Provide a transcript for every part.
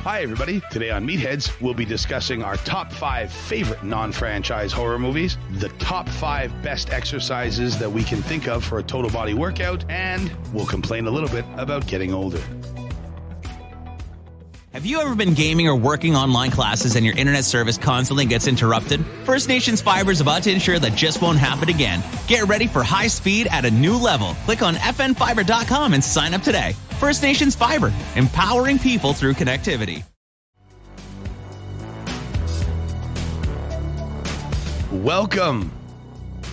Hi, everybody. Today on Meatheads, we'll be discussing our top 5 favorite non-franchise horror movies, the top 5 best exercises that we can think of for a total body workout, and we'll complain a little bit about getting older. Have you ever been gaming or working online classes and your internet service constantly gets interrupted? First Nations Fiber is about to ensure that just won't happen again. Get ready for high speed at a new level. Click on fnfiber.com and sign up today. First Nations Fiber, empowering people through connectivity. Welcome,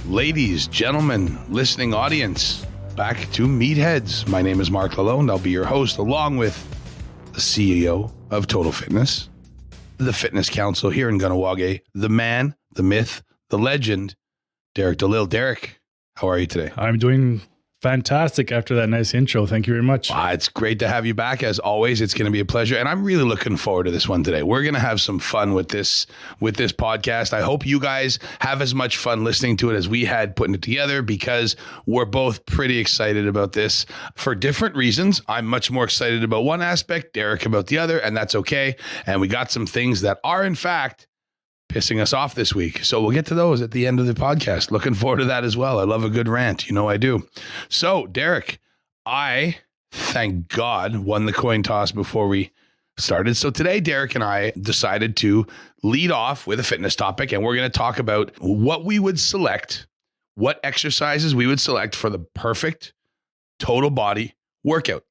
ladies, gentlemen, listening audience, back to Meatheads. My name is Marc Lalonde. I'll be your host, along with the CEO of Total Fitness, the Fitness Council here in Kahnawake, the man, the myth, the legend, Derek DeLille. Derek, how are you today? I'm doing fantastic after that nice intro. Thank you very much. It's great to have you back. As always, it's going to be a pleasure. And I'm really looking forward to this one today. We're going to have some fun with this podcast. I hope you guys have as much fun listening to it as we had putting it together, because we're both pretty excited about this for different reasons. I'm much more excited about one aspect, Derek about the other, and that's okay. And we got some things that are, in fact, pissing us off this week. So we'll get to those at the end of the podcast. Looking forward to that as well. I love a good rant. You know I do. So, Derek, I, thank God, won the coin toss before we started. So today, Derek and I decided to lead off with a fitness topic, and we're going to talk about what we would select, what exercises we would select for the perfect total body workout.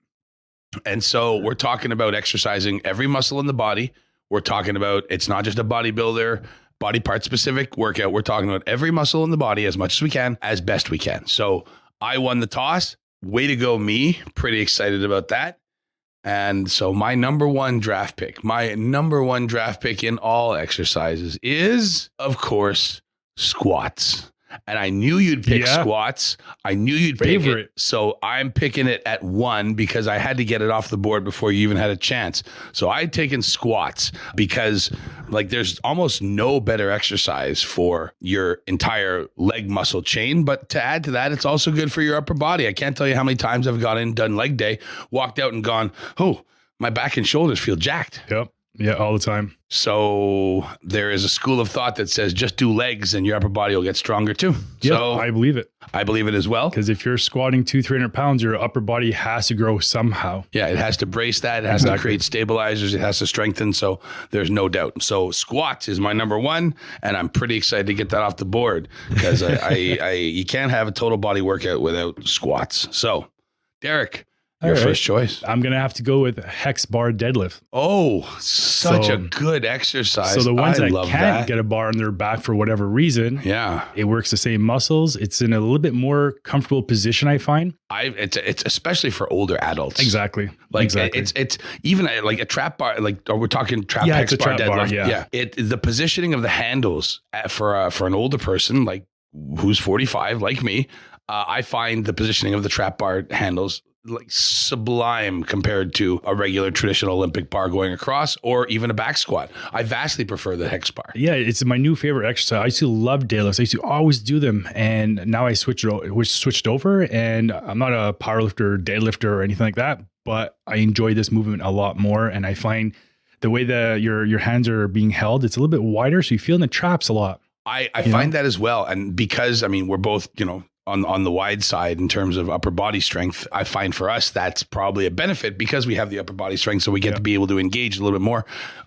And so we're talking about exercising every muscle in the body. We're talking about, it's not just a bodybuilder, body part specific workout. We're talking about every muscle in the body as much as we can, as best we can. So I won the toss. Way to go, me. Pretty excited about that. And so my number one draft pick in all exercises is, of course, squats. And I knew you'd pick squats. I knew you'd pick it. So I'm picking it at 1 because I had to get it off the board before you even had a chance. So I had taken squats because, like, there's almost no better exercise for your entire leg muscle chain. But to add to that, it's also good for your upper body. I can't tell you how many times I've gone in, done leg day, walked out and gone, oh, my back and shoulders feel jacked. Yep. Yeah, all the time. So there is a school of thought that says just do legs and your upper body will get stronger too. Yeah, so I believe it. I believe it as well. Because if you're squatting 200-300 pounds, your upper body has to grow somehow. Yeah, it has to brace that. It has to create stabilizers. It has to strengthen. So there's no doubt. So squats is my number 1, and I'm pretty excited to get that off the board because you can't have a total body workout without squats. So, Derek, your first choice. I'm going to have to go with hex bar deadlift. Oh, such a good exercise. So the ones that can't get a bar on their back for whatever reason, it works the same muscles. It's in a little bit more comfortable position, I find. It's especially for older adults. Exactly. It's even like a trap bar, or we're talking hex bar deadlift. The positioning of the handles for an older person, like who's 45, like me, I find the positioning of the trap bar handles like sublime compared to a regular traditional Olympic bar going across, or even a back squat. I vastly prefer the hex bar. Yeah, it's my new favorite exercise. I used to love deadlifts. I used to always do them, and now I switched over, and I'm not a powerlifter, deadlifter, or anything like that, but I enjoy this movement a lot more, and I find the way that your hands are being held, it's a little bit wider, so you feel in the traps a lot. I find that as well, and because, I mean, we're both, on the wide side in terms of upper body strength, I find for us that's probably a benefit because we have the upper body strength, so we get to be able to engage a little bit more.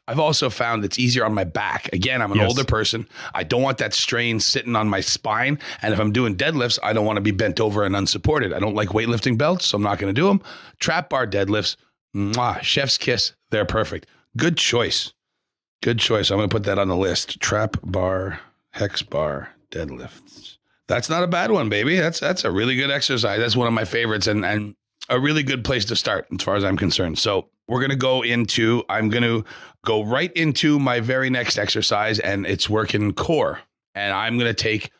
I've also found it's easier on my back. Again, I'm an older person. I don't want that strain sitting on my spine, and if I'm doing deadlifts, I don't want to be bent over and unsupported. I don't like weightlifting belts, so I'm not going to do them. Trap bar deadlifts, chef's kiss, they're perfect. Good choice. I'm going to put that on the list. Trap bar, hex bar, deadlifts. That's not a bad one, baby. That's a really good exercise. That's one of my favorites and a really good place to start as far as I'm concerned. So I'm going to go right into my very next exercise, and it's working core. And I'm going to take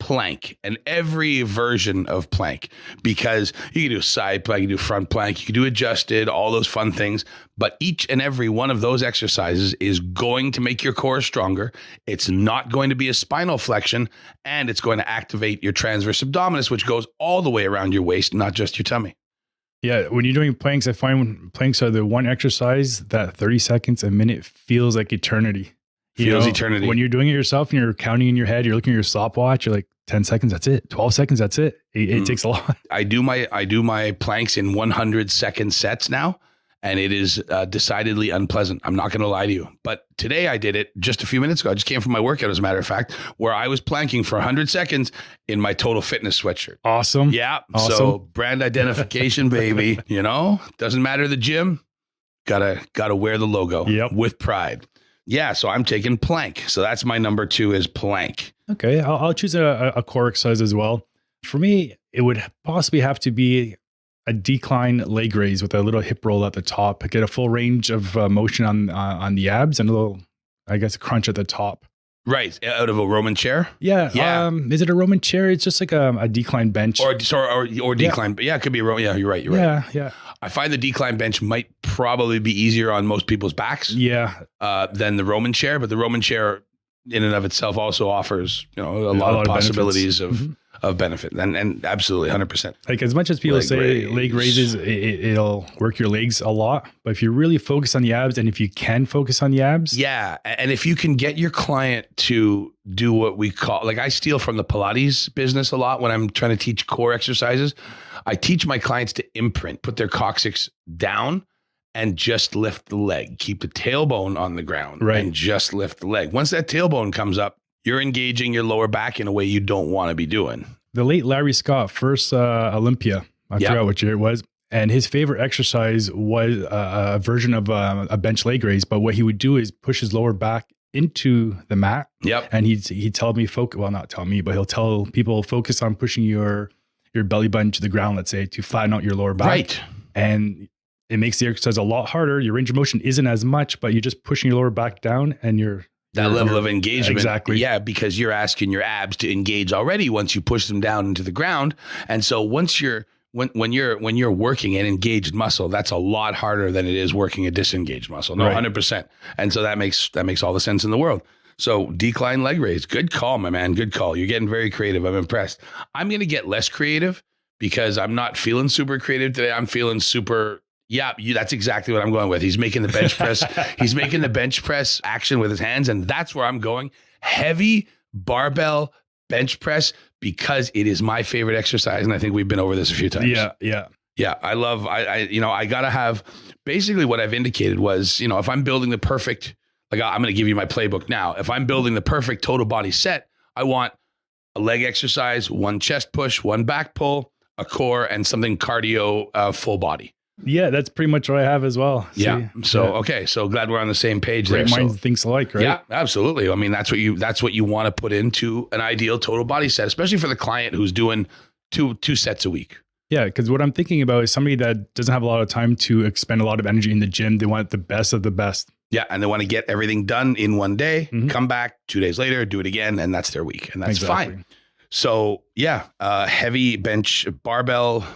plank and every version of plank, because you can do side plank, you can do front plank, you can do adjusted, all those fun things. But each and every one of those exercises is going to make your core stronger. It's not going to be a spinal flexion, and it's going to activate your transverse abdominis, which goes all the way around your waist, not just your tummy. Yeah, when you're doing planks, I find planks are the one exercise that 30 seconds, a minute feels like eternity. Eternity. When you're doing it yourself and you're counting in your head, you're looking at your stopwatch, you're like 10 seconds, that's it. 12 seconds, that's it. It takes a lot. I do my planks in 100-second sets now, and it is decidedly unpleasant. I'm not going to lie to you. But today I did it just a few minutes ago. I just came from my workout, as a matter of fact, where I was planking for 100 seconds in my Total Fitness sweatshirt. Awesome. Yeah. Awesome. So brand identification, baby. Doesn't matter the gym. Gotta wear the logo with pride. Yeah. So I'm taking plank. So that's my number 2 is plank. Okay. I'll choose a core exercise as well. For me, it would possibly have to be a decline leg raise with a little hip roll at the top, get a full range of motion on the abs and a little, I guess, crunch at the top. Right. Out of a Roman chair? Yeah. Yeah. Is it a Roman chair? It's just like a decline bench. Or decline. Yeah, it could be a Roman. Yeah, you're right. Yeah. I find the decline bench might probably be easier on most people's backs than the Roman chair, but the Roman chair in and of itself also offers, a lot of possibilities of benefit, and absolutely 100%. Like, as much as people say leg raises, it'll work your legs a lot, but if you really focus on the abs, and if you can focus on the abs. Yeah. And if you can get your client to do what we call, like, I steal from the Pilates business a lot when I'm trying to teach core exercises. I teach my clients to imprint, put their coccyx down and just lift the leg, keep the tailbone on the ground and just lift the leg. Once that tailbone comes up, you're engaging your lower back in a way you don't want to be doing. The late Larry Scott, first Olympia, I forgot what year it was, and his favorite exercise was a version of a bench leg raise. But what he would do is push his lower back into the mat. Yep. And he'd tell me, not tell me, but he'll tell people, focus on pushing your belly button to the ground, let's say, to flatten out your lower back. Right. And it makes the exercise a lot harder. Your range of motion isn't as much, but you're just pushing your lower back down and that level of engagement. Exactly. Yeah, because you're asking your abs to engage already once you push them down into the ground. And so once when you're working an engaged muscle, that's a lot harder than it is working a disengaged muscle. No, 100%. And so that makes all the sense in the world. So decline leg raise. Good call, my man. Good call. You're getting very creative. I'm impressed. I'm going to get less creative because I'm not feeling super creative today. I'm feeling super. Yeah, that's exactly what I'm going with. He's making the bench press. He's making the bench press action with his hands, and that's where I'm going. Heavy barbell bench press, because it is my favorite exercise, and I think we've been over this a few times. Yeah. I gotta have, basically what I've indicated was, if I'm building the perfect, like, I'm going to give you my playbook now. If I'm building the perfect total body set, I want a leg exercise, one chest push, one back pull, a core, and something cardio, full body. Yeah, that's pretty much what I have as well. Yeah. Okay. So glad we're on the same page there. Great minds think alike, right? Yeah, absolutely. I mean, that's what you want to put into an ideal total body set, especially for the client who's doing two sets a week. Yeah, because what I'm thinking about is somebody that doesn't have a lot of time to expend a lot of energy in the gym. They want the best of the best. Yeah, and they want to get everything done in one day, come back 2 days later, do it again, and that's their week. And that's fine. So heavy bench, barbell,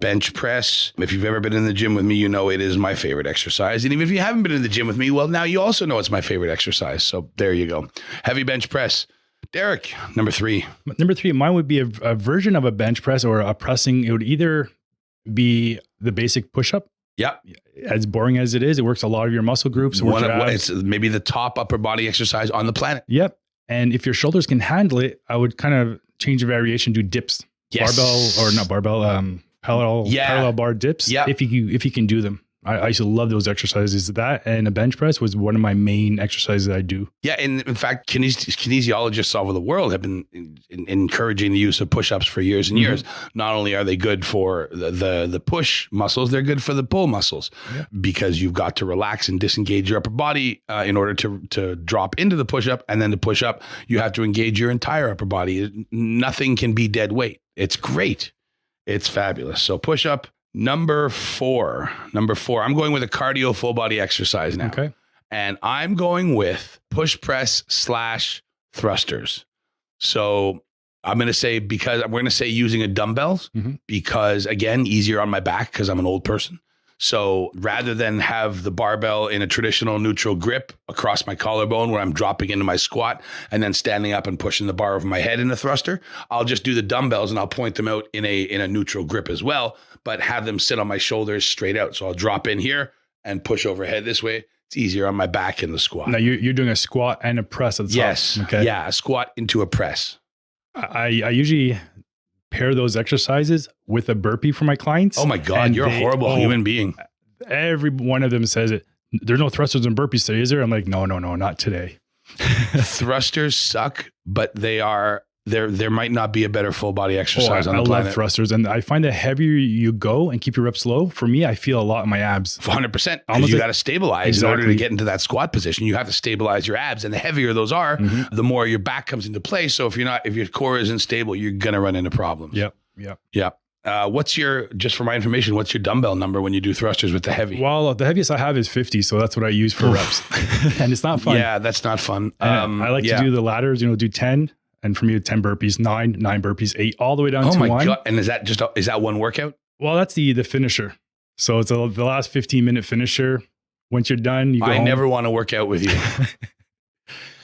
bench press. If you've ever been in the gym with me, you know it is my favorite exercise. And even if you haven't been in the gym with me, well, now you also know it's my favorite exercise. So there you go. Heavy bench press. Derek, number 3. Number 3, mine would be a version of a bench press or a pressing. It would either be the basic push-up. Yeah. As boring as it is, it works a lot of your muscle groups. It's maybe the top upper body exercise on the planet. Yep. And if your shoulders can handle it, I would kind of change the variation to dips. Yes. Parallel bar dips. Yeah. If you can do them. I used to love those exercises. That and a bench press was one of my main exercises I do. Yeah, and in fact, kinesiologists all over the world have been encouraging the use of push-ups for years and years. Not only are they good for the push muscles, they're good for the pull muscles because you've got to relax and disengage your upper body in order to drop into the push-up, and then to push up, you have to engage your entire upper body. Nothing can be dead weight. It's great. It's fabulous. So push-up. Number 4, I'm going with a cardio full body exercise now. Okay. And I'm going with push press / thrusters. So I'm going to say, because we're going to say using a dumbbells, because again, easier on my back because I'm an old person. So rather than have the barbell in a traditional neutral grip across my collarbone where I'm dropping into my squat and then standing up and pushing the bar over my head in the thruster, I'll just do the dumbbells and I'll point them out in a neutral grip as well, but have them sit on my shoulders straight out. So I'll drop in here and push overhead this way. It's easier on my back in the squat. Now you're doing a squat and a press at the top. Yes. Okay. Yeah, a squat into a press. I usually pair those exercises with a burpee for my clients. Oh my God, you're a horrible human being. Every one of them says it. There's no thrusters and burpees today, is there? I'm like, no, not today. Thrusters suck, but there might not be a better full body exercise on the planet. I love thrusters, and I find the heavier you go and keep your reps low, for me, I feel a lot in my abs. 100%. Almost you like- got to stabilize Exactly. in order to get into that squat position. You have to stabilize your abs, and the heavier those are, the more your back comes into play. So if your core isn't stable, you're gonna run into problems. Yep. Just for my information, what's your dumbbell number when you do thrusters with the heavy? Well, the heaviest I have is 50, so that's what I use for reps, and it's not fun. Yeah, that's not fun. And I like to do the ladders. Do 10. And for me, 10 burpees, 9 burpees, 8, all the way down to 1. Oh my God. And is that one workout? Well, that's the finisher. So it's the last 15-minute finisher. Once you're done, you go home. Never want to work out with you.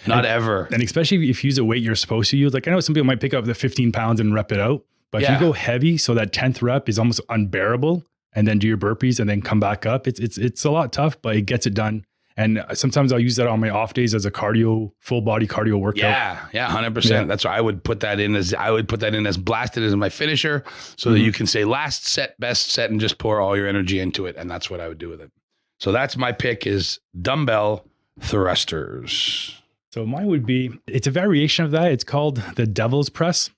Not ever. And especially if you use a weight you're supposed to use. Like I know some people might pick up the 15 pounds and rep it out. But if you go heavy, so that 10th rep is almost unbearable, and then do your burpees and then come back up. It's a lot tough, but it gets it done. And sometimes I'll use that on my off days as a full body cardio workout. Yeah, 100%. Yeah. That's why I would put that in as blasted as my finisher, so that you can say last set, best set, and just pour all your energy into it. And that's what I would do with it. So that's my pick is dumbbell thrusters. So mine would be, it's a variation of that. It's called the devil's press.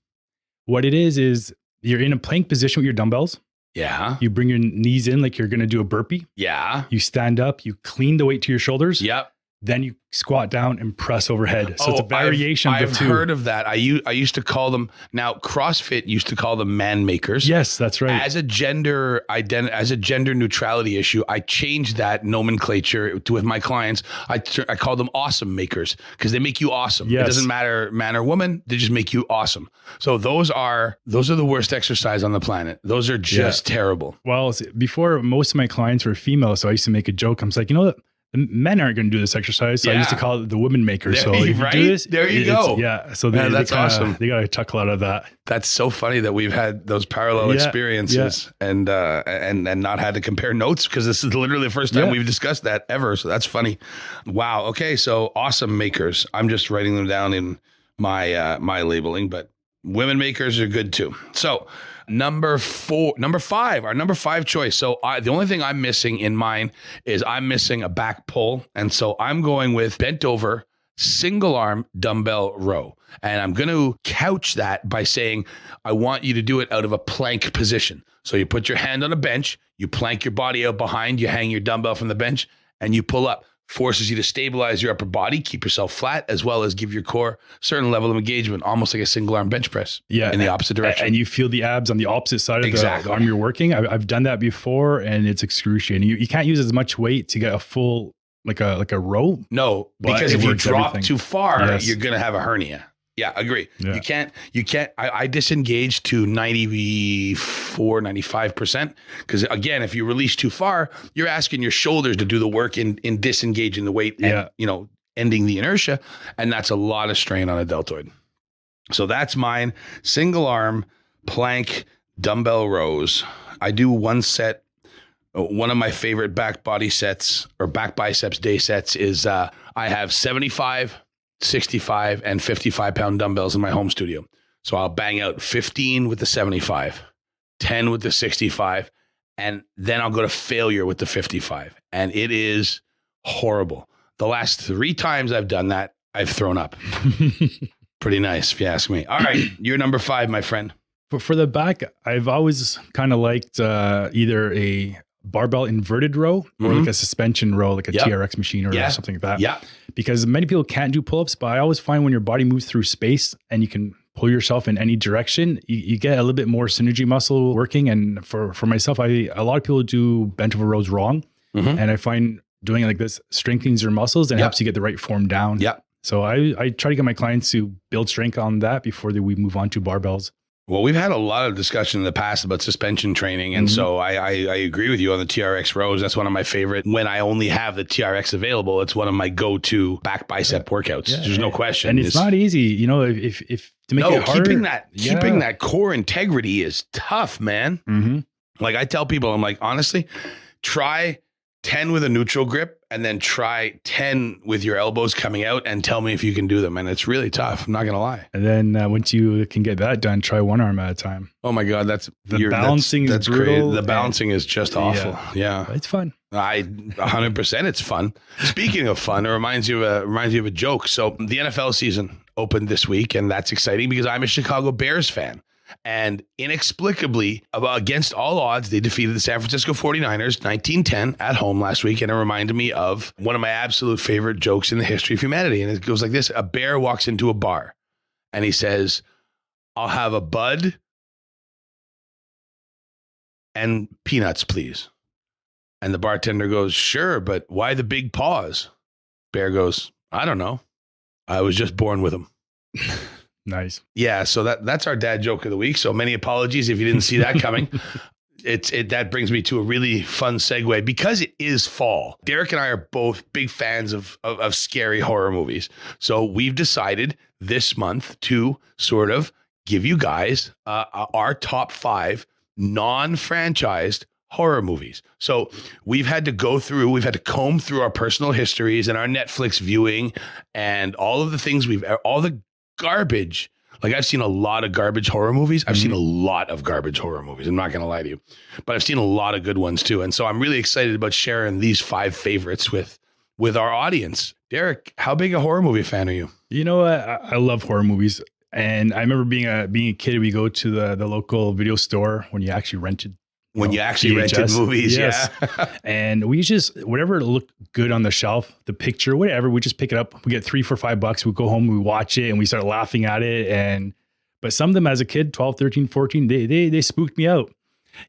What it is you're in a plank position with your dumbbells. Yeah. You bring your knees in like you're going to do a burpee. Yeah. You stand up, you clean the weight to your shoulders. Yep. Then you squat down and press overhead. So it's a variation of the two. I've heard of that. I used to call them, now CrossFit used to call them man makers. Yes, that's right. As a gender neutrality issue, I changed that nomenclature with my clients. I call them awesome makers because they make you awesome. Yes. It doesn't matter man or woman, they just make you awesome. So those are the worst exercise on the planet. Those are just terrible. Well, before most of my clients were female, so I used to make a joke. I'm like, what? The men aren't going to do this exercise. So I used to call it the women maker. So if you do this, there you go. Yeah. So that's awesome. They got a chuckle out of that. That's so funny that we've had those parallel experiences and not had to compare notes, because this is literally the first time we've discussed that ever. So that's funny. Wow. Okay. So awesome makers. I'm just writing them down in my labeling, but women makers are good too. So number 5, our number 5 choice. So the only thing I'm missing in mine is I'm missing a back pull. And so I'm going with bent over single arm dumbbell row. And I'm going to couch that by saying, I want you to do it out of a plank position. So you put your hand on a bench, you plank your body out behind, you hang your dumbbell from the bench, and you pull up. Forces you to stabilize your upper body, keep yourself flat, as well as give your core a certain level of engagement, almost like a single arm bench press in the opposite direction. And you feel the abs on the opposite side of the arm you're working. I've done that before, and it's excruciating. You can't use as much weight to get a full, like a row. No, because if you drop too far, you're going to have a hernia. Yeah, agree. Yeah. You can't, I disengage to 94, 95%. Because again, if you release too far, you're asking your shoulders to do the work in disengaging the weight and, ending the inertia. And that's a lot of strain on a deltoid. So that's mine. Single arm, plank, dumbbell rows. I do one set. One of my favorite back body sets or back biceps day sets is I have 75, 65 and 55 pound dumbbells in my home studio. So I'll bang out 15 with the 75, 10 with the 65, and then I'll go to failure with the 55. And it is horrible. The last 3 times I've done that, I've thrown up. Pretty nice, if you ask me. All right, you're number 5, my friend. For the back, I've always kind of liked either a barbell inverted row or like a suspension row, like a TRX machine or something like that. Yeah. Because many people can't do pull-ups, but I always find when your body moves through space and you can pull yourself in any direction, you get a little bit more synergy muscle working. And for myself, a lot of people do bent over rows wrong. And I find doing it like this strengthens your muscles and helps you get the right form down. Yeah. So I try to get my clients to build strength on that before we move on to barbells. Well, we've had a lot of discussion in the past about suspension training. And so I agree with you on the TRX rows. That's one of my favorite. When I only have the TRX available, it's one of my go-to back bicep workouts. Yeah, There's no question. And it's not easy, you know, if to make it harder. Keeping that core integrity is tough, man. Mm-hmm. Like I tell people, I'm like, honestly, try 10 with a neutral grip and then try 10 with your elbows coming out and tell me if you can do them. And it's really tough. I'm not going to lie. And then once you can get that done, try one arm at a time. Oh my God. That's balancing that's is brutal. crazy. The balancing is just awful. Yeah. It's fun. 100% it's fun. Speaking of fun, it reminds you of a joke. So the NFL season opened this week, and that's exciting because I'm a Chicago Bears fan. And inexplicably, against all odds, they defeated the San Francisco 49ers 19-10 at home last week. And it reminded me of one of my absolute favorite jokes in the history of humanity. And it goes like this. A bear walks into a bar and he says, "I'll have a Bud and peanuts, please." And the bartender goes, "Sure, but why the big paws?" Bear goes, "I don't know. I was just born with them." Nice. Yeah, so that's our dad joke of the week. So many apologies if you didn't see that coming. That brings me to a really fun segue because it is fall. Derek and I are both big fans of scary horror movies. So we've decided this month to sort of give you guys our top 5 non-franchised horror movies. So we've had to comb through our personal histories and our Netflix viewing and all of the things all the garbage. Like I've seen a lot of garbage horror movies. I've seen a lot of garbage horror movies. I'm not going to lie to you, but I've seen a lot of good ones too. And so I'm really excited about sharing these 5 favorites with our audience. Derek, how big a horror movie fan are you? You know what? I love horror movies. And I remember being a kid, we go to the local video store when you actually rented rented movies. Yes. Yeah. And we just, whatever looked good on the shelf, the picture, whatever, we just pick it up. We get $3 for $5. We go home, we watch it and we start laughing at it. But some of them as a kid, 12, 13, 14, they spooked me out,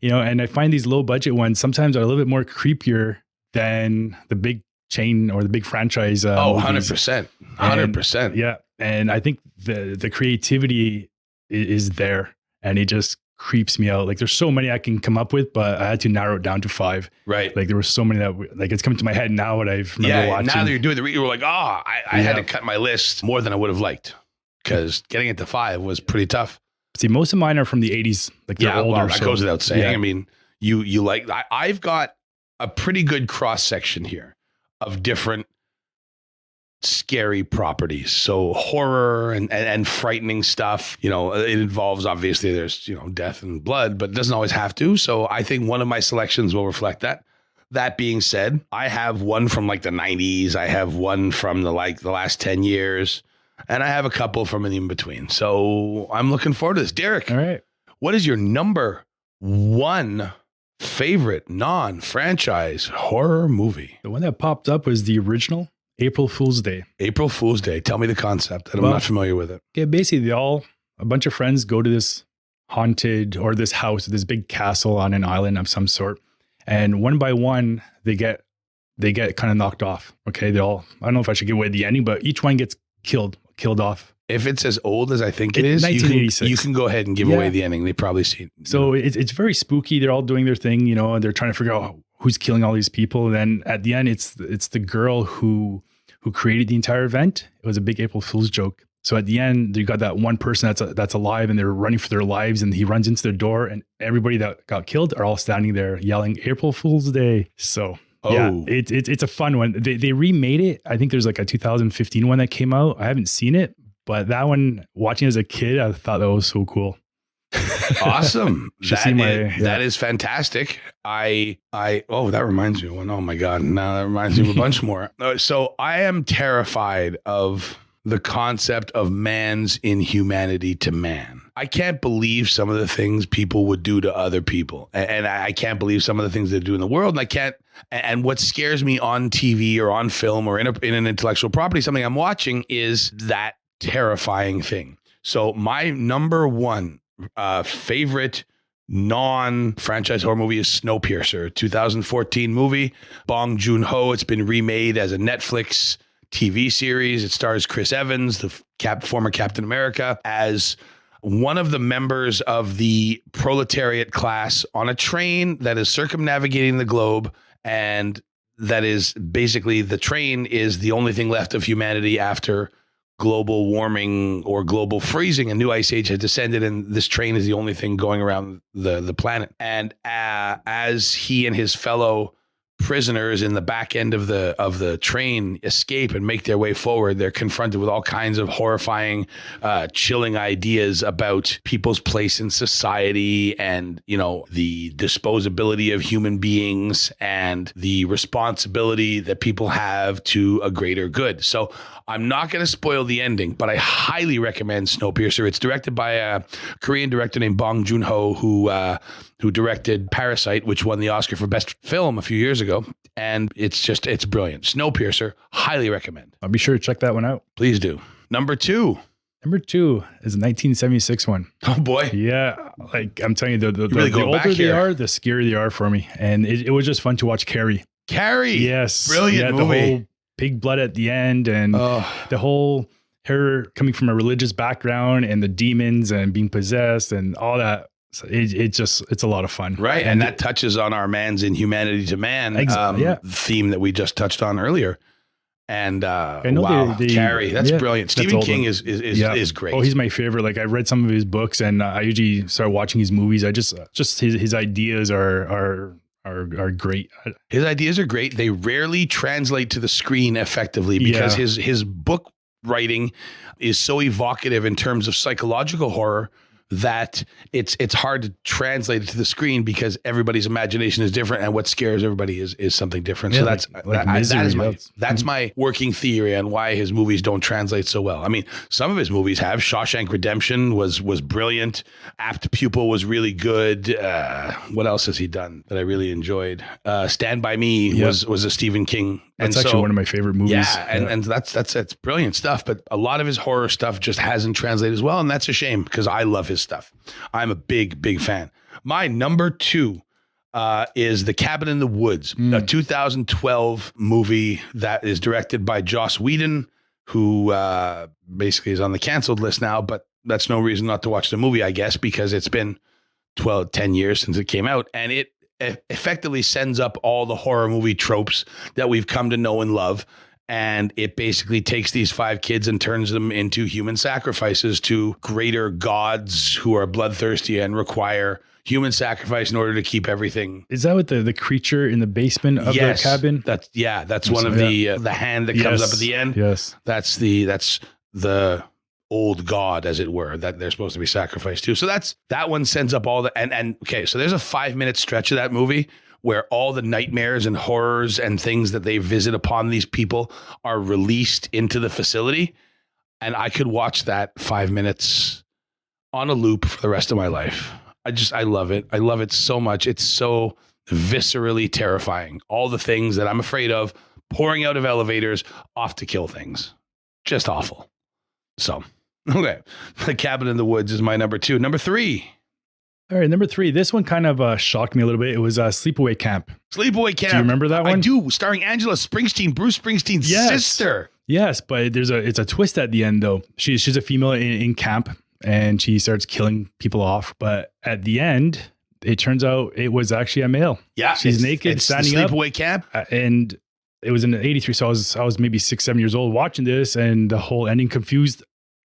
you know, and I find these low budget ones sometimes are a little bit more creepier than the big chain or the big franchise. 100%. 100%. Yeah. And I think the creativity is there and it just creeps me out. Like there's so many I can come up with, but I had to narrow it down to 5. Right. Like there were so many that like it's coming to my head now what I've remember watching. Now that you're doing you were like, I had to cut my list more than I would have liked because getting it to 5 was pretty tough. See, most of mine are from the 80s. Like they're older. Well, that goes without saying. Yeah. I mean, I've got a pretty good cross section here of different scary properties. So horror and frightening stuff, you know, it involves, obviously there's, you know, death and blood, but it doesn't always have to. So I think one of my selections will reflect that. That being said, I have one from like the 90s. I have one from the last 10 years, and I have a couple from in between. So I'm looking forward to this. Derek, all right, what is your number 1 favorite non-franchise horror movie? The one that popped up was the original April Fool's Day. April Fool's Day. Tell me the concept. I'm not familiar with it. Okay, basically a bunch of friends go to this haunted or this house, this big castle on an island of some sort. And one by one, they get kind of knocked off. Okay. I don't know if I should give away the ending, but each one gets killed off. If it's as old as I think it is, 1986. you can go ahead and give away the ending. They probably see it. So it's very spooky. They're all doing their thing, you know, and they're trying to figure out who's killing all these people. And then at the end, it's the girl who created the entire event. It was a big April Fool's joke. So at the end, you got that one person that's alive and they're running for their lives and he runs into their door and everybody that got killed are all standing there yelling April Fool's Day. So yeah, it's a fun one. They remade it. I think there's like a 2015 one that came out. I haven't seen it, but that one, watching as a kid, I thought that was so cool. Awesome. That is fantastic. That reminds me of one. Oh my God. Now that reminds me of a bunch more. So I am terrified of the concept of man's inhumanity to man. I can't believe some of the things people would do to other people. And I can't believe some of the things they do in the world. And what scares me on TV or on film or in an intellectual property, something I'm watching, is that terrifying thing. So my number 1 favorite non-franchise horror movie is Snowpiercer, 2014 movie. Bong Joon-ho. It's been remade as a Netflix TV series. It stars Chris Evans, the former Captain America, as one of the members of the proletariat class on a train that is circumnavigating the globe, and that is basically, the train is the only thing left of humanity after global warming or global freezing. A new ice age has descended, and this train is the only thing going around the planet. And as he and his fellow prisoners in the back end of the train escape and make their way forward, they're confronted with all kinds of horrifying, chilling ideas about people's place in society, and the disposability of human beings, and the responsibility that people have to a greater good. So I'm not going to spoil the ending, but I highly recommend Snowpiercer. It's directed by a Korean director named Bong Joon-ho, who directed Parasite, which won the Oscar for Best Film a few years ago. And it's brilliant. Snowpiercer, highly recommend. I'll be sure to check that one out. Please do. Number two is a 1976 one. Oh boy. Yeah. Like I'm telling you, the really older they are, the scarier they are for me. And it was just fun to watch Carrie. Yes. Brilliant movie. The whole pig blood at the end, and the whole her coming from a religious background, and the demons and being possessed and all that. So it's a lot of fun. Right. And that touches on our man's inhumanity to man theme that we just touched on earlier. And Carrie, that's brilliant. Stephen King is great. Oh, he's my favorite. Like I read some of his books, and I usually start watching his movies. I just his ideas are great. His ideas are great. They rarely translate to the screen effectively because his book writing is so evocative in terms of psychological horror that it's hard to translate it to the screen because everybody's imagination is different, and what scares everybody is something different. So that's my working theory on why his movies don't translate so well. I mean, some of his movies have. Shawshank Redemption was brilliant. Apt Pupil was really good. What else has he done that I really enjoyed? Stand By Me was a Stephen King. That's actually one of my favorite movies. Yeah, and that's brilliant stuff. But a lot of his horror stuff just hasn't translated as well, and that's a shame because I love his stuff. I'm a big fan. My number two is The Cabin in the Woods, a 2012 movie that is directed by Joss Whedon, who basically is on the canceled list now, but that's no reason not to watch the movie, I guess, because it's been 10 years since it came out, and it effectively sends up all the horror movie tropes that we've come to know and love. And it basically takes these 5 kids and turns them into human sacrifices to greater gods who are bloodthirsty and require human sacrifice in order to keep everything. Is that what the creature in the basement of the cabin? That's one of the hand that comes up at the end. Yes. That's the old god, as it were, that they're supposed to be sacrificed to. So that one sends up all the, and okay, so there's a 5-minute stretch of that movie where all the nightmares and horrors and things that they visit upon these people are released into the facility. And I could watch that 5 minutes on a loop for the rest of my life. I love it. I love it so much. It's so viscerally terrifying. All the things that I'm afraid of, pouring out of elevators, off to kill things. Just awful. So, okay. The Cabin in the Woods is my number 2. Number 3. All right, number 3. This one kind of shocked me a little bit. It was Sleepaway Camp. Sleepaway Camp. Do you remember that one? I do. Starring Angela Springsteen, Bruce Springsteen's sister. Yes, but it's a twist at the end, though. She's a female in camp, and she starts killing people off. But at the end, it turns out it was actually a male. Yeah, she's naked, standing up. Sleepaway Camp, and it was in '83. So I was maybe 6-7 years old watching this, and the whole ending confused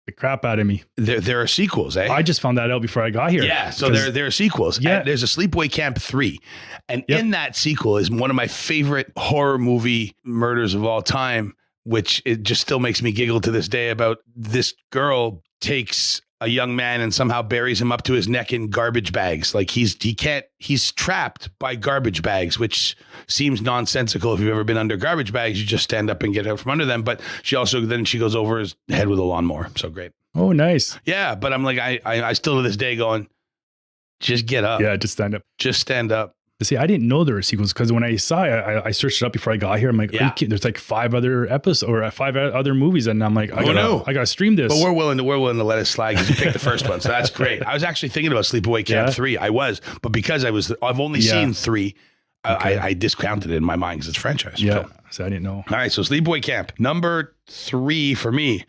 the crap out of me. There are sequels, eh? I just found that out before I got here. Yeah, so there are sequels. Yeah. And there's a Sleepaway Camp 3. And in that sequel is one of my favorite horror movie murders of all time, which it just still makes me giggle to this day, about this girl takes a young man and somehow buries him up to his neck in garbage bags. Like he's trapped by garbage bags, which seems nonsensical. If you've ever been under garbage bags, you just stand up and get out from under them. But she goes over his head with a lawnmower. So great. Oh, nice. Yeah. But I'm like, I still to this day going, just get up. Yeah. Just stand up. Just stand up. See, I didn't know there were sequels because when I saw it, I searched it up before I got here. I'm like, there's like 5 other episodes or 5 other movies, and I'm like, I gotta stream this. But we're willing to let it slide because you picked the first one, so that's great. I was actually thinking about Sleepaway Camp 3. I was, but because I've only seen 3, I discounted it in my mind because it's franchise. Yeah, so I didn't know. All right, so Sleepaway Camp number 3 for me.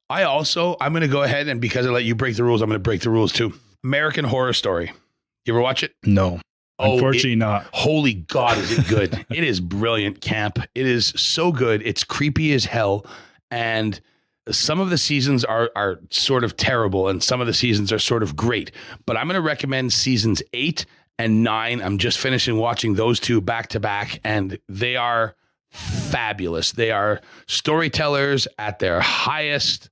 I'm going to go ahead, and because I let you break the rules, I'm going to break the rules too. American Horror Story. You ever watch it? No. Unfortunately not. Holy God, is it good? It is brilliant camp. It is so good. It's creepy as hell. And some of the seasons are sort of terrible, and some of the seasons are sort of great. But I'm going to recommend seasons 8 and 9. I'm just finishing watching those two back to back, and they are fabulous. They are storytellers at their highest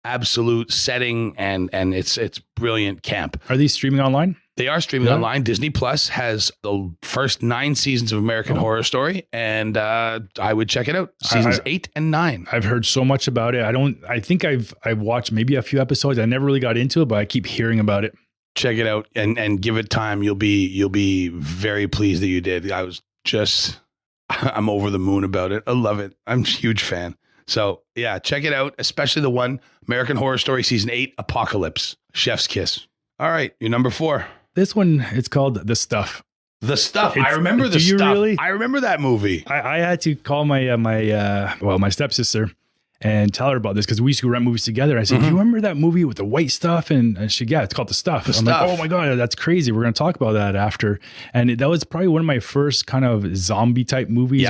absolute setting, and it's brilliant camp. Are these streaming online? They are streaming online. Disney Plus has the first 9 seasons of American Horror Story, and I would check it out. Seasons 8 and 9. I've heard so much about it. I think I've watched maybe a few episodes. I never really got into it, but I keep hearing about it. Check it out and give it time. You'll be very pleased that you did. I'm over the moon about it. I love it. I'm a huge fan. So yeah, check it out, especially the one American Horror Story season 8, Apocalypse, Chef's Kiss. All right, your number 4. This one, it's called The Stuff. The Stuff. I remember The Stuff. Really? I remember that movie. I had to call my stepsister and tell her about this because we used to rent movies together. I said, do you remember that movie with the white stuff? And she, yeah, it's called The Stuff. I'm like, oh my God, that's crazy. We're going to talk about that after. And that was probably one of my first kind of zombie type movies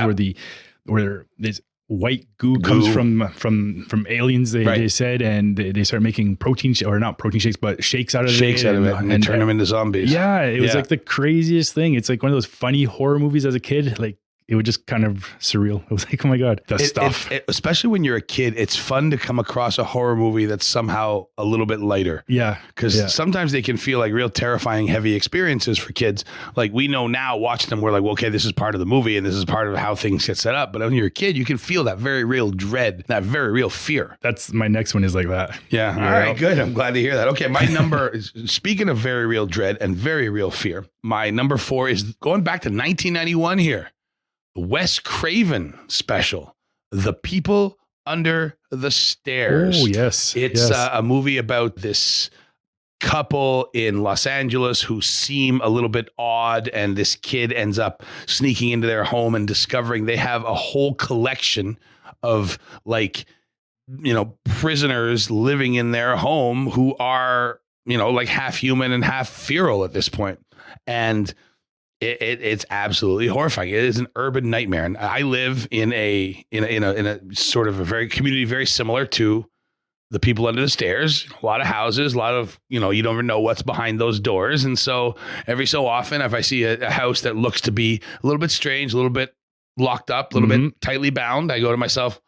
where this white goo comes from aliens, they said, and they start making not protein shakes, but shakes out of it and turn them into zombies. Yeah, it was like the craziest thing. It's like one of those funny horror movies as a kid. Like, it was just kind of surreal. It was like, oh my God, The Stuff. Especially when you're a kid, it's fun to come across a horror movie that's somehow a little bit lighter. Yeah. Because sometimes they can feel like real terrifying, heavy experiences for kids. Like, we know now, watching them, we're like, well, okay, this is part of the movie and this is part of how things get set up. But when you're a kid, you can feel that very real dread, that very real fear. That's my next one is like that. Yeah. All right, good. I'm glad to hear that. Okay, my number is, speaking of very real dread and very real fear, my number 4 is going back to 1991 here. Wes Craven special, The People Under the Stairs. Oh, yes. It's a movie about this couple in Los Angeles who seem a little bit odd, and this kid ends up sneaking into their home and discovering they have a whole collection of prisoners living in their home who are, like half human and half feral at this point. And it's absolutely horrifying. It is an urban nightmare. And I live in a sort of a very community very similar to The People Under the Stairs. A lot of houses, a lot of, you don't ever know what's behind those doors. And so every so often, if I see a house that looks to be a little bit strange, a little bit locked up, a little bit tightly bound, I go to myself,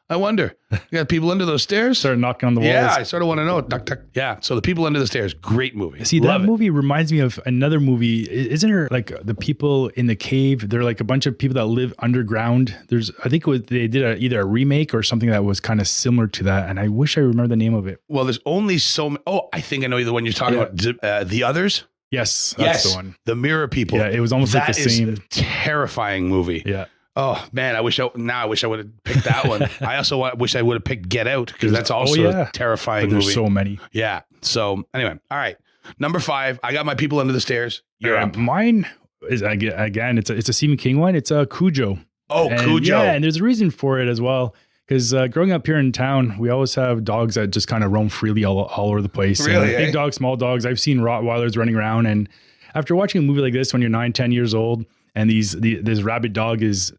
I wonder, you got people under those stairs? Start knocking on the walls. Yeah, I sort of want to know. Tuck, tuck. Yeah, so The People Under the Stairs, great movie. See, that movie reminds me of another movie. Isn't there like the people in the cave? They're like a bunch of people that live underground. I think they did either a remake or something that was kind of similar to that. And I wish I remember the name of it. Well, there's only so many. Oh, I think I know the one you're talking about. The Others? Yes, that's the one. The Mirror People. Yeah, it was almost like the same. That is a terrifying movie. Yeah. Oh man, I wish I would have picked that one. I also wish I would have picked Get Out, because that's also a terrifying movie. There's so many. Yeah. So anyway, all right. Number 5, I got my People Under the Stairs. You're up. Mine is again. It's a Stephen King one. It's a Cujo. Oh, Cujo. Yeah, and there's a reason for it as well. Because growing up here in town, we always have dogs that just kind of roam freely all over the place. Really, big dogs, small dogs. I've seen Rottweilers running around, and after watching a movie like this when you're 9, 10 years old, and this rabid dog is,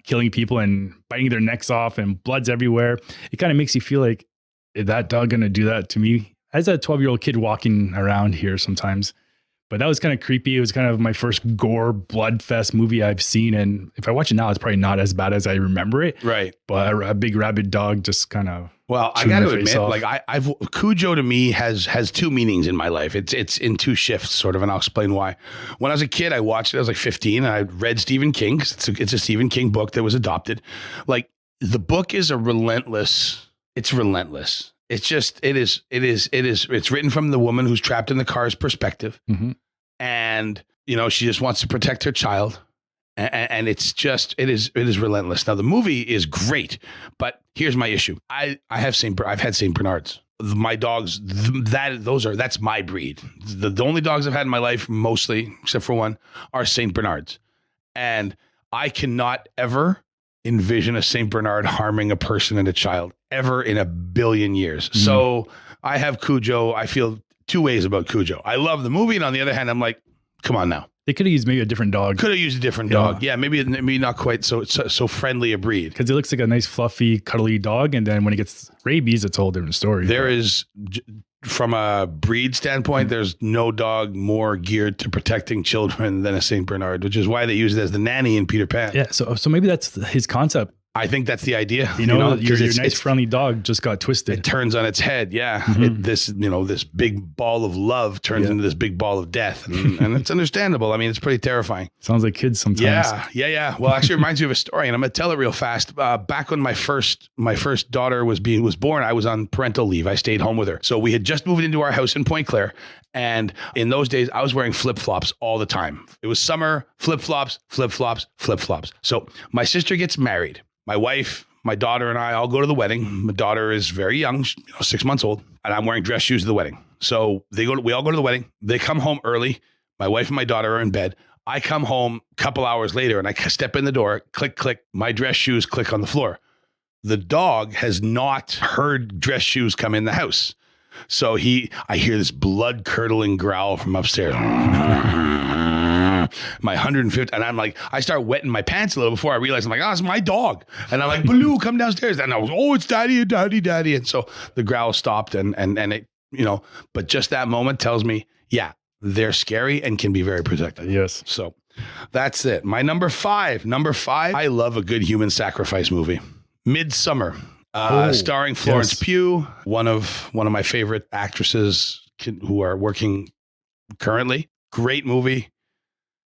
killing people and biting their necks off and blood's everywhere, it kind of makes you feel like, is that dog going to do that to me? As a 12-year-old kid walking around here sometimes. But that was kind of creepy. It was kind of my first gore blood fest movie I've seen. And if I watch it now, it's probably not as bad as I remember it. Right. But a big rabid dog just kind of. Well, I got to admit, I've Cujo to me has 2 meanings in my life. It's in 2 shifts, sort of, and I'll explain why. When I was a kid, I watched it. I was like 15, and I read Stephen King. It's a Stephen King book that was adopted. Like, the book is relentless. It's relentless. It's just it's written from the woman who's trapped in the car's perspective, and she just wants to protect her child. And it's just, it is relentless. Now the movie is great, but here's my issue. I've had St. Bernards. My dogs, that's my breed. The only dogs I've had in my life, mostly, except for one, are St. Bernards. And I cannot ever envision a St. Bernard harming a person and a child ever in a billion years. So I have Cujo. I feel two ways about Cujo. I love the movie. And on the other hand, I'm like, come on now. They could have used maybe a different dog. Could have used a different dog. Yeah, maybe not quite so friendly a breed. Because it looks like a nice, fluffy, cuddly dog. And then when it gets rabies, it's a whole different story. There is, from a breed standpoint, there's no dog more geared to protecting children than a St. Bernard, which is why they use it as the nanny in Peter Pan. Yeah, so maybe that's his concept. I think that's the idea. Your nice friendly dog just got twisted. It turns on its head. Yeah. This big ball of love turns into this big ball of death. And it's understandable. I mean, it's pretty terrifying. Sounds like kids sometimes. Yeah. Well, actually, it reminds me of a story, and I'm going to tell it real fast. Back when my first daughter was born, I was on parental leave. I stayed home with her. So we had just moved into our house in Point Claire. And in those days, I was wearing flip-flops all the time. It was summer, flip-flops, flip-flops, flip-flops. So my sister gets married. My wife, my daughter, and I all go to the wedding. My daughter is very young, 6 months old, and I'm wearing dress shoes to the wedding. So we all go to the wedding. They come home early. My wife and my daughter are in bed. I come home a couple hours later, and I step in the door, click, click. My dress shoes click on the floor. The dog has not heard dress shoes come in the house. So I hear this blood-curdling growl from upstairs. My 150, and I'm like, I start wetting my pants a little before I realize, I'm like, it's my dog. And I'm like, Baloo, come downstairs. And I was, it's daddy, daddy. And so the growl stopped and it, but just that moment tells me, yeah, they're scary and can be very protective. Yes. So that's it. My number five, I love a good human sacrifice movie. Midsummer, starring Florence Pugh, one of my favorite actresses who are working currently. Great movie.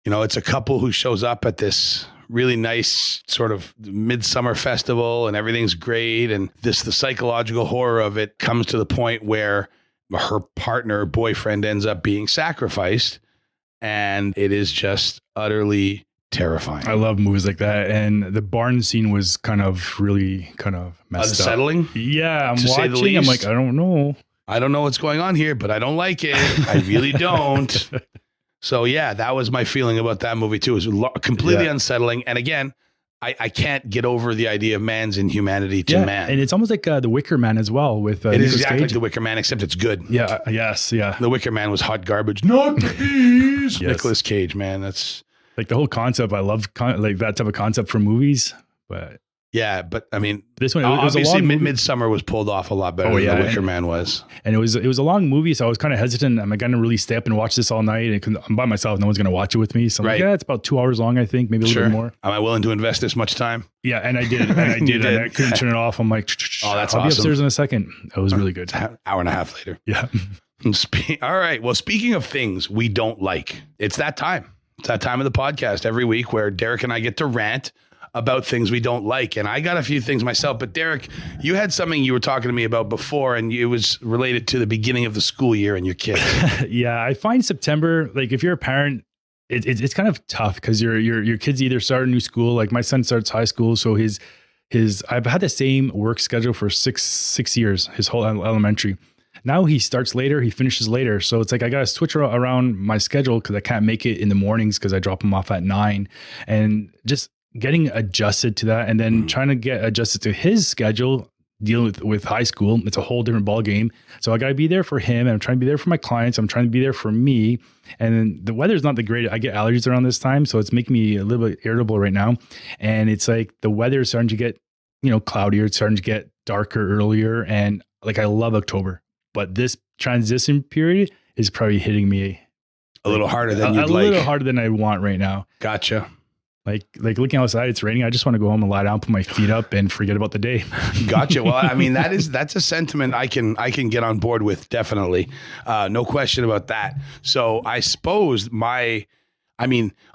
It's a couple who shows up at this really nice sort of midsummer festival and everything's great. And the psychological horror of it comes to the point where her boyfriend ends up being sacrificed. And it is just utterly terrifying. I love movies like that. And the barn scene was really messed unsettling. Up. Yeah, I'm watching. I'm like, I don't know. I don't know what's going on here, but I don't like it. I really don't. So yeah, that was my feeling about that movie too. It was completely unsettling. And again, I can't get over the idea of man's inhumanity to man. And it's almost like The Wicker Man as well. With it is exactly like The Wicker Man, except it's good. Yeah. Yes. Yeah. The Wicker Man was hot garbage. Not peas. Nicolas Cage, man. That's like the whole concept. I love like that type of concept for movies, but. Yeah, but I mean, this one obviously Midsummer was pulled off a lot better than The Wicker Man was, and it was a long movie, so I was kind of hesitant. Am I going to really stay up and watch this all night? And I'm by myself; no one's going to watch it with me. So I'm like, it's about 2 hours long, I think, maybe a little bit more. Am I willing to invest this much time? Yeah, and I did, and I couldn't turn it off. I'm like, that's I'll awesome. be upstairs in a second. It was really good. Hour and a half later. Yeah. All right. Well, speaking of things we don't like, it's that time. It's that time of the podcast every week where Derek and I get to rant about things we don't like. And I got a few things myself, but Derek, you had something you were talking to me about before, and it was related to the beginning of the school year and your kids. Yeah. I find September, like if you're a parent, it's kind of tough because your kids either start a new school. Like my son starts high school. So I've had the same work schedule for six years, his whole elementary. Now he starts later, he finishes later. So it's like I got to switch around my schedule because I can't make it in the mornings because I drop him off at 9, and just getting adjusted to that, and then trying to get adjusted to his schedule, dealing with high school. It's a whole different ball game. So I got to be there for him. I'm trying to be there for my clients. I'm trying to be there for me. And then the weather's not the greatest. I get allergies around this time, so it's making me a little bit irritable right now. And it's like the weather is starting to get, cloudier. It's starting to get darker earlier. And like I love October, but this transition period is probably hitting me a little harder than you'd like. A little harder than I want right now. Gotcha. Like looking outside, it's raining. I just want to go home and lie down, put my feet up, and forget about the day. Gotcha. Well, I mean, that's a sentiment I can get on board with, definitely. No question about that. So I suppose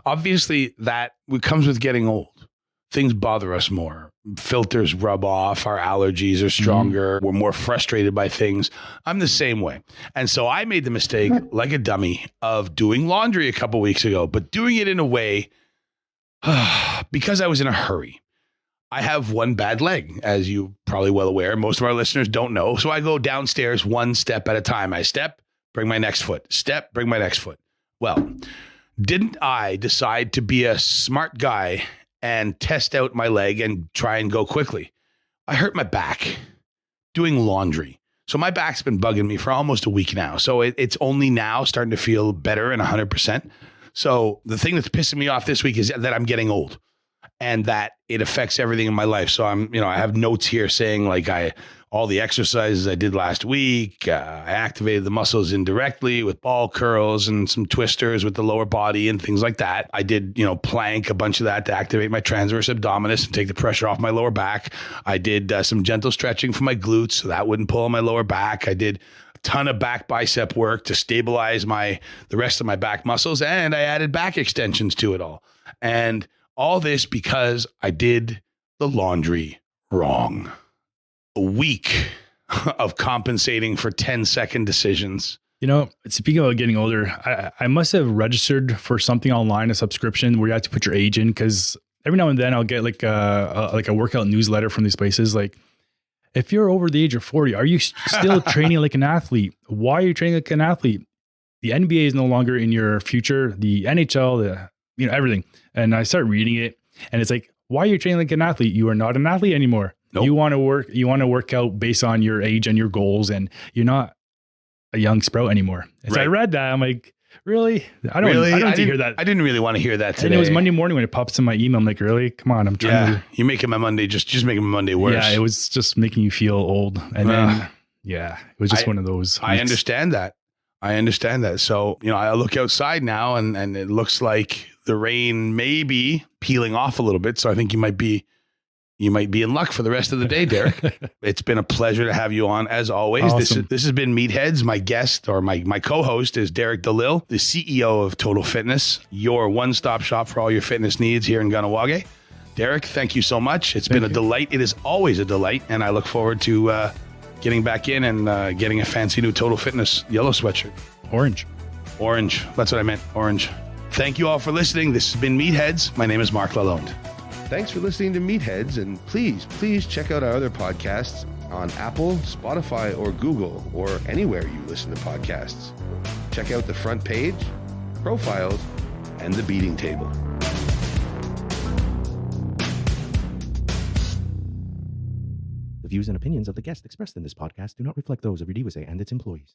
obviously that comes with getting old. Things bother us more. Filters rub off. Our allergies are stronger. We're more frustrated by things. I'm the same way. And so I made the mistake, like a dummy, of doing laundry a couple weeks ago, but doing it in a way because I was in a hurry. I have one bad leg, as you probably well aware. Most of our listeners don't know. So I go downstairs one step at a time. I step, bring my next foot. Step, bring my next foot. Well, didn't I decide to be a smart guy and test out my leg and try and go quickly. I hurt my back doing laundry. So my back's been bugging me for almost a week now. So it's only now starting to feel better and 100%. So the thing that's pissing me off this week is that I'm getting old and that it affects everything in my life. So I have notes here saying like all the exercises I did last week, I activated the muscles indirectly with ball curls and some twisters with the lower body and things like that. I did, plank, a bunch of that to activate my transverse abdominis and take the pressure off my lower back. I did some gentle stretching for my glutes so that wouldn't pull on my lower back. I did a ton of back bicep work to stabilize the rest of my back muscles, and I added back extensions to it all. And all this because I did the laundry wrong. A week of compensating for 10-second decisions. Speaking about getting older, I must have registered for something online, a subscription where you have to put your age in, because every now and then I'll get like a workout newsletter from these places. Like, if you're over the age of 40, are you still training like an athlete? Why are you training like an athlete? The NBA is no longer in your future. The NHL, everything. And I start reading it, and it's like, why are you training like an athlete? You are not an athlete anymore. Nope. You want to work out based on your age and your goals, and you're not a young sprout anymore. And so I read that. I'm like, really? I don't need to hear that. I didn't really want to hear that today. And it was Monday morning when it pops in my email. I'm like, really? Come on. I'm trying to. You're making my Monday, just making my Monday worse. Yeah, it was just making you feel old. And then, it was just one of those weeks. I understand that. So, I look outside now and it looks like the rain may be peeling off a little bit. So I think you might be in luck for the rest of the day, Derek. It's been a pleasure to have you on as always. Awesome. This has been Meatheads. My guest or my co-host is Derek DeLille, the CEO of Total Fitness, your one-stop shop for all your fitness needs here in Ganawage. Derek, thank you so much. It's been a delight. It is always a delight. And I look forward to getting back in and getting a fancy new Total Fitness yellow sweatshirt. Orange. That's what I meant. Orange. Thank you all for listening. This has been Meatheads. My name is Marc Lalonde. Thanks for listening to Meatheads, and please check out our other podcasts on Apple, Spotify, or Google, or anywhere you listen to podcasts. Check out the front page, profiles, and the beating table. The views and opinions of the guests expressed in this podcast do not reflect those of Iorì and its employees.